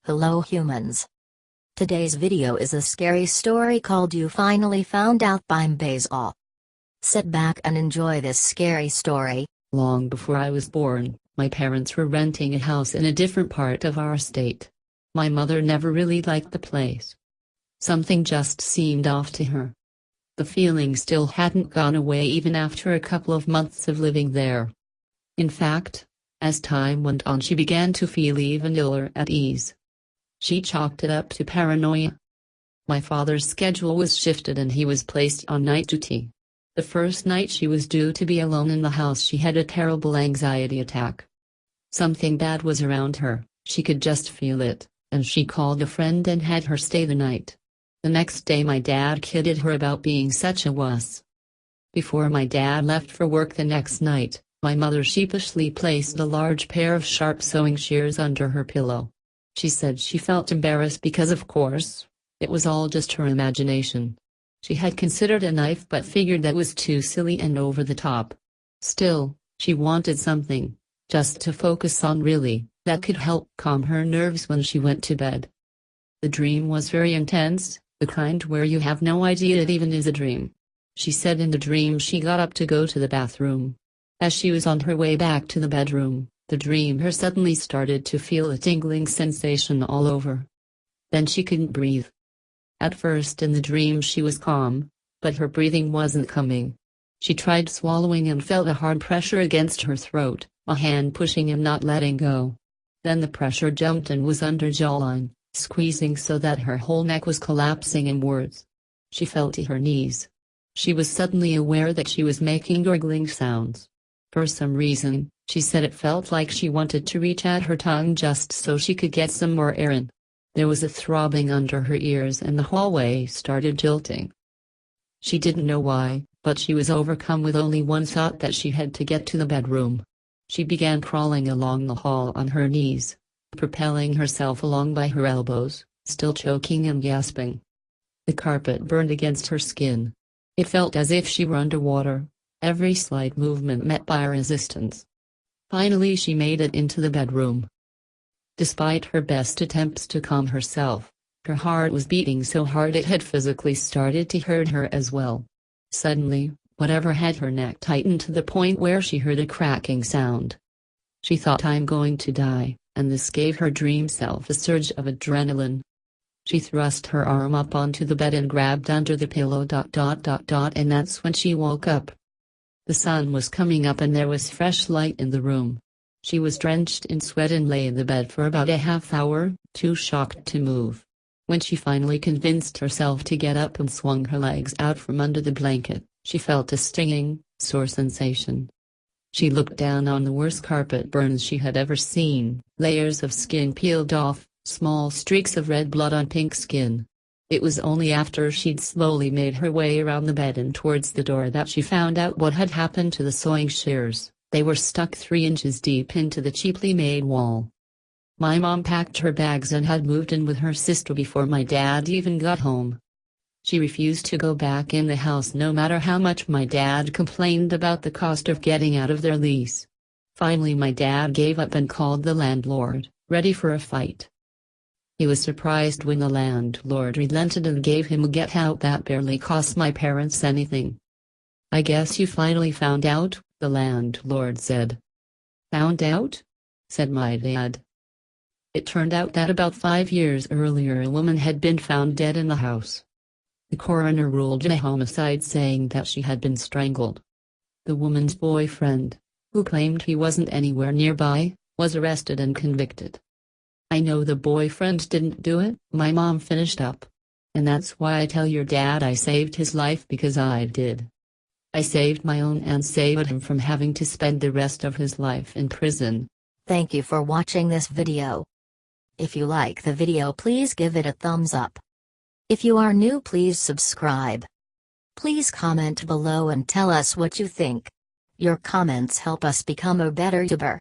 Hello humans. Today's video is a scary story called You Finally Found Out by Mbazal. Sit back and enjoy this scary story. Long before I was born, my parents were renting a house in a different part of our state. My mother never really liked the place. Something just seemed off to her. The feeling still hadn't gone away even after a couple of months of living there. In fact, as time went on, she began to feel even iller at ease. She chalked it up to paranoia. My father's schedule was shifted and he was placed on night duty. The first night she was due to be alone in the house, she had a terrible anxiety attack. Something bad was around her, she could just feel it, and she called a friend and had her stay the night. The next day my dad kidded her about being such a wuss. Before my dad left for work the next night, my mother sheepishly placed a large pair of sharp sewing shears under her pillow. She said she felt embarrassed because, of course, it was all just her imagination. She had considered a knife but figured that was too silly and over the top. Still, she wanted something, just to focus on really, that could help calm her nerves when she went to bed. The dream was very intense, the kind where you have no idea it even is a dream. She said in the dream she got up to go to the bathroom. As she was on her way back to the bedroom, the dreamer suddenly started to feel a tingling sensation all over. Then she couldn't breathe. At first in the dream she was calm, but her breathing wasn't coming. She tried swallowing and felt a hard pressure against her throat, a hand pushing and not letting go. Then the pressure jumped and was under jawline, squeezing so that her whole neck was collapsing inwards. She fell to her knees. She was suddenly aware that she was making gurgling sounds. For some reason, she said it felt like she wanted to reach out her tongue just so she could get some more air in. There was a throbbing under her ears and the hallway started jolting. She didn't know why, but she was overcome with only one thought, that she had to get to the bedroom. She began crawling along the hall on her knees, propelling herself along by her elbows, still choking and gasping. The carpet burned against her skin. It felt as if she were underwater, every slight movement met by resistance. Finally she made it into the bedroom. Despite her best attempts to calm herself, her heart was beating so hard it had physically started to hurt her as well. Suddenly, whatever had her neck tightened to the point where she heard a cracking sound. She thought, "I'm going to die," and this gave her dream self a surge of adrenaline. She thrust her arm up onto the bed and grabbed under the pillow. And that's when she woke up. The sun was coming up and there was fresh light in the room. She was drenched in sweat and lay in the bed for about a half hour, too shocked to move. When she finally convinced herself to get up and swung her legs out from under the blanket, she felt a stinging, sore sensation. She looked down on the worst carpet burns she had ever seen, layers of skin peeled off, small streaks of red blood on pink skin. It was only after she'd slowly made her way around the bed and towards the door that she found out what had happened to the sewing shears. They were stuck 3 inches deep into the cheaply made wall. My mom packed her bags and had moved in with her sister before my dad even got home. She refused to go back in the house no matter how much my dad complained about the cost of getting out of their lease. Finally my dad gave up and called the landlord, ready for a fight. He was surprised when the landlord relented and gave him a get-out that barely cost my parents anything. "I guess you finally found out," the landlord said. "Found out?" said my dad. It turned out that about 5 years earlier a woman had been found dead in the house. The coroner ruled it a homicide, saying that she had been strangled. The woman's boyfriend, who claimed he wasn't anywhere nearby, was arrested and convicted. "I know the boyfriend didn't do it," my mom finished up. "And that's why I tell your dad I saved his life, because I did. I saved my own and saved him from having to spend the rest of his life in prison." Thank you for watching this video. If you like the video, please give it a thumbs up. If you are new, please subscribe. Please comment below and tell us what you think. Your comments help us become a better YouTuber.